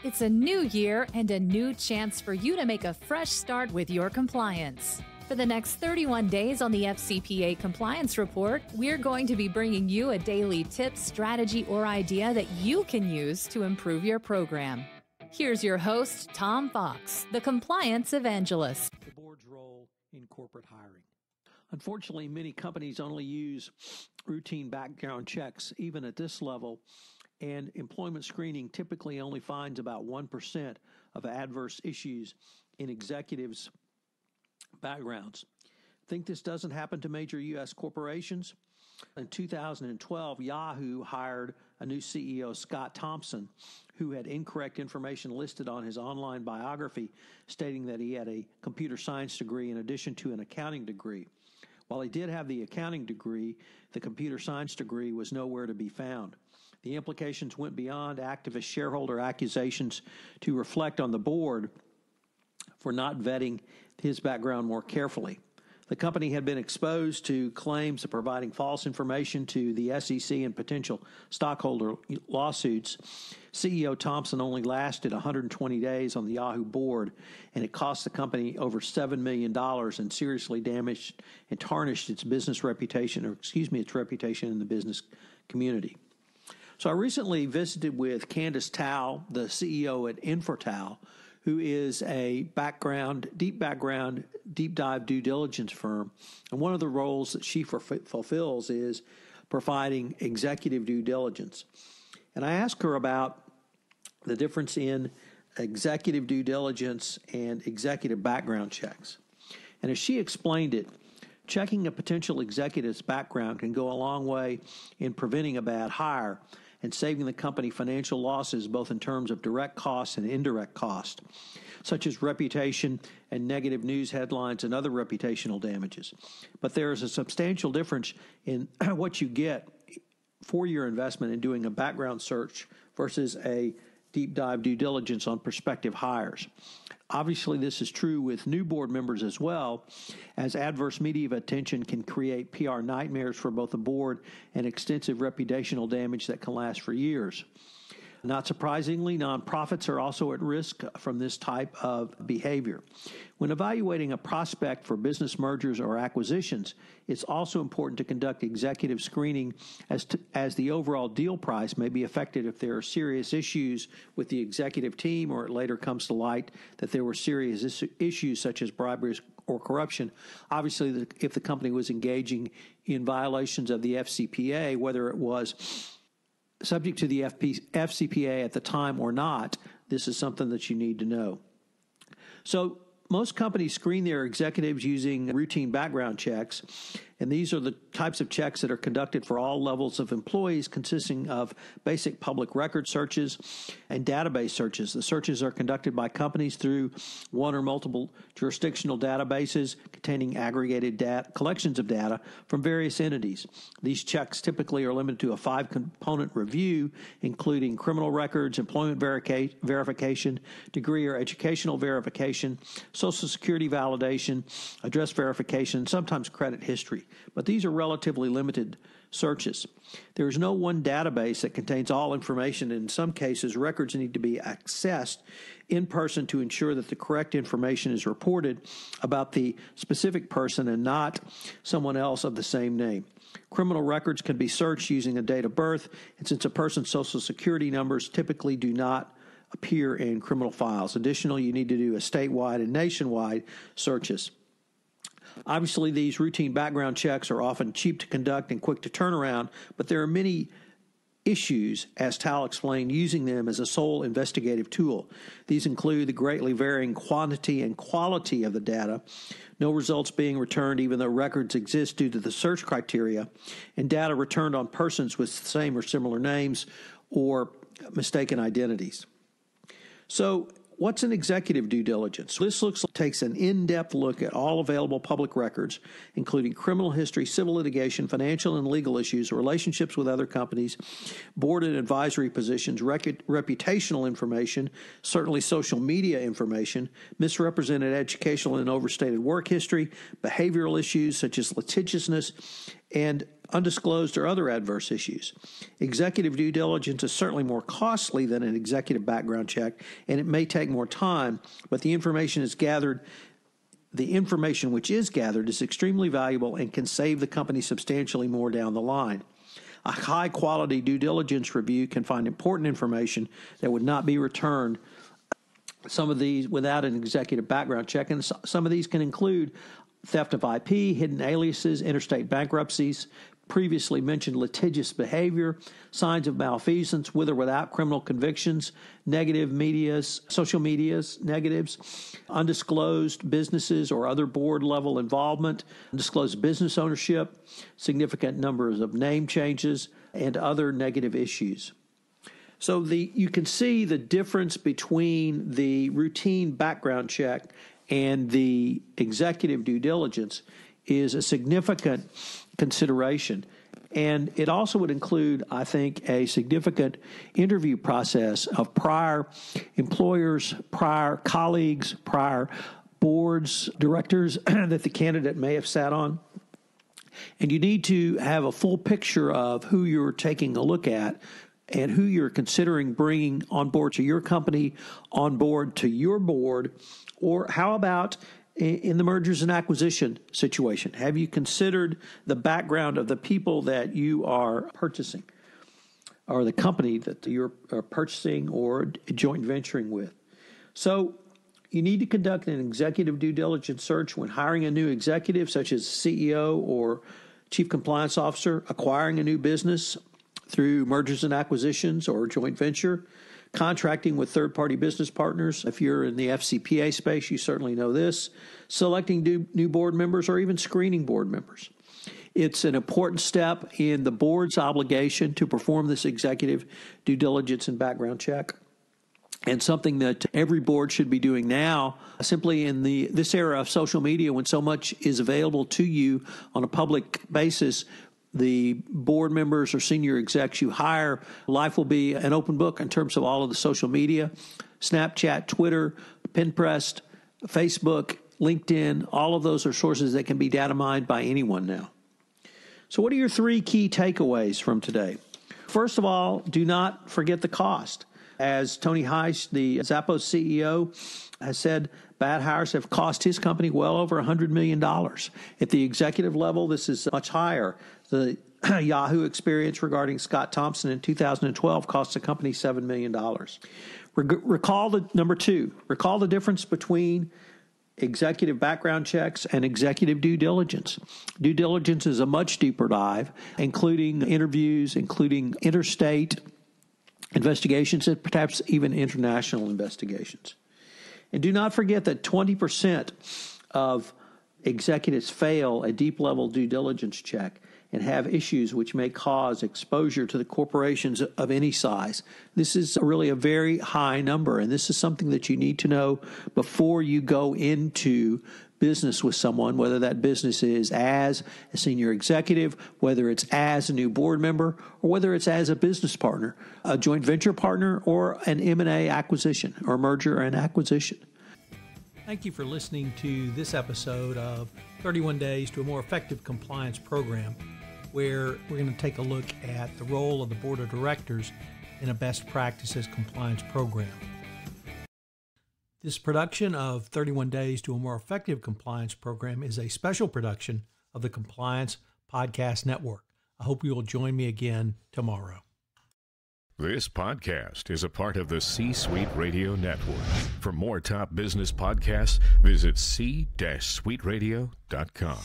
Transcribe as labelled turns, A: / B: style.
A: It's a new year and a new chance for you to make a fresh start with your compliance. For the next 31 days on the FCPA Compliance Report, we're going to be bringing you a daily tip, strategy, or idea that you can use to improve your program. Here's your host, Tom Fox, the Compliance Evangelist.
B: The board's role in corporate hiring. Unfortunately, many companies only use routine background checks, even at this level, and employment screening typically only finds about 1% of adverse issues in executives' backgrounds. Think this doesn't happen to major U.S. corporations? In 2012, Yahoo hired a new CEO, Scott Thompson, who had incorrect information listed on his online biography, stating that he had a computer science degree in addition to an accounting degree. While he did have the accounting degree, the computer science degree was nowhere to be found. The implications went beyond activist shareholder accusations to reflect on the board for not vetting his background more carefully. The company had been exposed to claims of providing false information to the SEC and potential stockholder lawsuits. CEO Thompson only lasted 120 days on the Yahoo board, and it cost the company over $7 million and seriously damaged and tarnished its business reputation, its reputation in the business community. So I recently visited with Candace Tao, the CEO at Infortal, who is a deep dive due diligence firm. And one of the roles that she fulfills is providing executive due diligence. And I asked her about the difference in executive due diligence and executive background checks. And as she explained it, checking a potential executive's background can go a long way in preventing a bad hire and saving the company financial losses, both in terms of direct costs and indirect costs, such as reputation and negative news headlines and other reputational damages. But there is a substantial difference in what you get for your investment in doing a background search versus a deep dive due diligence on prospective hires. Obviously, this is true with new board members as well, as adverse media attention can create PR nightmares for both the board and extensive reputational damage that can last for years. Not surprisingly, nonprofits are also at risk from this type of behavior. When evaluating a prospect for business mergers or acquisitions, it's also important to conduct executive screening as the overall deal price may be affected if there are serious issues with the executive team or it later comes to light that there were serious issues such as bribery or corruption. Obviously, if the company was engaging in violations of the FCPA, whether it was subject to the FCPA at the time or not, this is something that you need to know. So most companies screen their executives using routine background checks, and these are the types of checks that are conducted for all levels of employees, consisting of basic public record searches and database searches. The searches are conducted by companies through one or multiple jurisdictional databases containing aggregated collections of data from various entities. These checks typically are limited to a 5-component review, including criminal records, employment verification, degree or educational verification, Social Security validation, address verification, and sometimes credit history. But these are relatively limited searches. There is no one database that contains all information. In some cases, records need to be accessed in person to ensure that the correct information is reported about the specific person and not someone else of the same name. Criminal records can be searched using a date of birth, and since a person's Social Security numbers typically do not appear in criminal files. Additionally, you need to do a statewide and nationwide searches. Obviously, these routine background checks are often cheap to conduct and quick to turn around, but there are many issues, as Tal explained, using them as a sole investigative tool. These include the greatly varying quantity and quality of the data, no results being returned even though records exist due to the search criteria, and data returned on persons with the same or similar names or mistaken identities. So, what's an executive due diligence? This takes an in-depth look at all available public records, including criminal history, civil litigation, financial and legal issues, relationships with other companies, board and advisory positions, reputational information, certainly social media information, misrepresented educational and overstated work history, behavioral issues such as litigiousness, and undisclosed or other adverse issues. Executive due diligence is certainly more costly than an executive background check, and it may take more time, but the information which is gathered is extremely valuable and can save the company substantially more down the line. A high-quality due diligence review can find important information that would not be returned, some of these without an executive background check, and some of these can include theft of IP, hidden aliases, interstate bankruptcies, previously mentioned litigious behavior, signs of malfeasance with or without criminal convictions, negative medias, social medias, negatives, undisclosed businesses or other board-level involvement, undisclosed business ownership, significant numbers of name changes, and other negative issues. So you can see the difference between the routine background check and the executive due diligence is a significant consideration. And it also would include, I think, a significant interview process of prior employers, prior colleagues, prior boards, directors that the candidate may have sat on. And you need to have a full picture of who you're taking a look at and who you're considering bringing on board to your company, on board to your board, or how about in the mergers and acquisition situation? Have you considered the background of the people that you are purchasing or the company that you're purchasing or joint venturing with? So you need to conduct an executive due diligence search when hiring a new executive, such as CEO or chief compliance officer, acquiring a new business through mergers and acquisitions or joint venture, contracting with third-party business partners. If you're in the FCPA space, you certainly know this. Selecting new board members or even screening board members. It's an important step in the board's obligation to perform this executive due diligence and background check, and something that every board should be doing now, simply in this era of social media when so much is available to you on a public basis. The board members or senior execs you hire, life will be an open book in terms of all of the social media, Snapchat, Twitter, Pinterest, Facebook, LinkedIn. All of those are sources that can be data mined by anyone now. So what are your 3 key takeaways from today? First of all, do not forget the cost. As Tony Heiss, the Zappos CEO, has said, bad hires have cost his company well over $100 million. At the executive level, this is much higher. The Yahoo experience regarding Scott Thompson in 2012 cost the company $7 million. Recall the difference between executive background checks and executive due diligence. Due diligence is a much deeper dive, including interviews, including interstate investigations, and perhaps even international investigations. And do not forget that 20% of executives fail a deep-level due diligence check and have issues which may cause exposure to the corporations of any size. This is really a very high number, and this is something that you need to know before you go into business with someone, whether that business is as a senior executive, whether it's as a new board member, or whether it's as a business partner, a joint venture partner, or an M&A acquisition or merger and acquisition.
C: Thank you for listening to this episode of 31 Days to a More Effective Compliance Program, where we're going to take a look at the role of the board of directors in a best practices compliance program. This production of 31 Days to a More Effective Compliance Program is a special production of the Compliance Podcast Network. I hope you will join me again tomorrow.
D: This podcast is a part of the C-Suite Radio Network. For more top business podcasts, visit c-suiteradio.com.